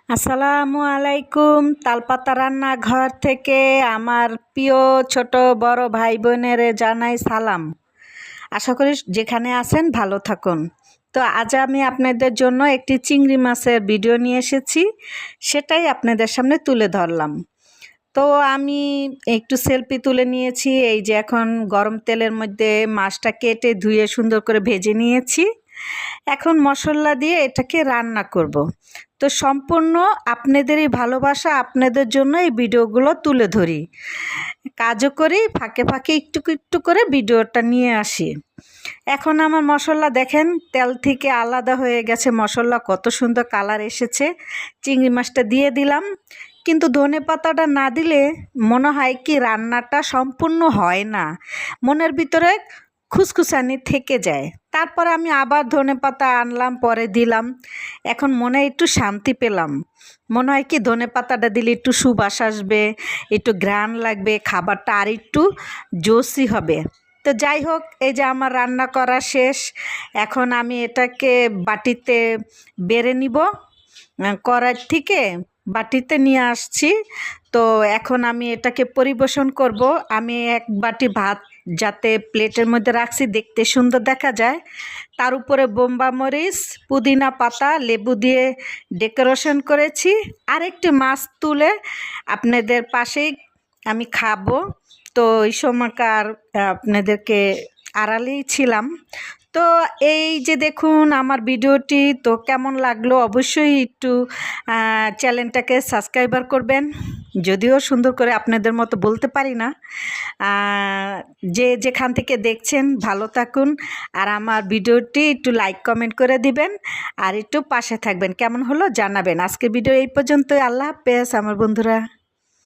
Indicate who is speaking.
Speaker 1: আসসালামু আলাইকুম। তালপাতা রান্নাঘর থেকে আমার প্রিয় ছোট বড় ভাই বোনের জানাই সালাম। আশা করি যেখানে আছেন ভালো থাকুন। তো আজ আমি আপনাদের জন্য একটি চিংড়ি মাছের ভিডিও নিয়ে এসেছি, সেটাই আপনাদের সামনে তুলে ধরলাম। তো আমি একটু সেলফি তুলে নিয়েছি। এই যে এখন গরম তেলের মধ্যে মাছটা কেটে ধুয়ে সুন্দর করে ভেজে নিয়েছি। এখন মশলা দিয়ে এটাকে রান্না করব। তো সম্পূর্ণ আপনাদেরই ভালোবাসা, আপনাদের জন্য এই ভিডিওগুলো তুলে ধরি, কাজও করি, ফাঁকে ফাঁকে একটু একটু করে ভিডিওটা নিয়ে আসি। এখন আমার মশলা দেখেন তেল থেকে আলাদা হয়ে গেছে, মশলা কত সুন্দর কালার এসেছে। চিংড়ি মাছটা দিয়ে দিলাম, কিন্তু ধনেপাতাটা না দিলে মনে হয় কি রান্নাটা সম্পূর্ণ হয় না, মনের ভিতরে খুসখুসানি থেকে যায়। তারপর আমি আবার ধনেপাতা আনলাম, পরে দিলাম। এখন মনে একটু শান্তি পেলাম, মনে হয় কি ধনেপাতাটা দিলে একটু সুবাস আসবে, একটু ঘ্রাণ লাগবে, খাবারটা আর একটু জোসি হবে। তো যাই হোক, এই যে আমার রান্না করা শেষ। এখন আমি এটাকে বাটিতে বেড়ে নিব, কড়াই থেকে বাটিতে নিয়ে আসছি। তো এখন আমি এটাকে পরিবেশন করব। আমি এক বাটি ভাত যাতে প্লেটের মধ্যে রাখছি, দেখতে সুন্দর দেখা যায়, তার উপরে বোম্বা মরিচ, পুদিনা পাতা, লেবু দিয়ে ডেকোরেশন করেছি। আরেকটি মাছ তুলে আপনাদের পাশেই আমি খাবো। তো এই সময়কার আপনাদেরকে আড়ালেই ছিলাম। তো এই যে দেখুন আমার ভিডিওটি, তো কেমন লাগলো অবশ্যই একটু চ্যানেলটাকে সাবস্ক্রাইবার করবেন। যদিও সুন্দর করে আপনাদের মতো বলতে পারি না। যে যেখান থেকে দেখছেন ভালো থাকুন, আর আমার ভিডিওটি একটু লাইক কমেন্ট করে দিবেন, আর একটু পাশে থাকবেন। কেমন হলো জানাবেন। আজকের ভিডিও এই পর্যন্তই। আল্লাহ হাফেজ আমার বন্ধুরা।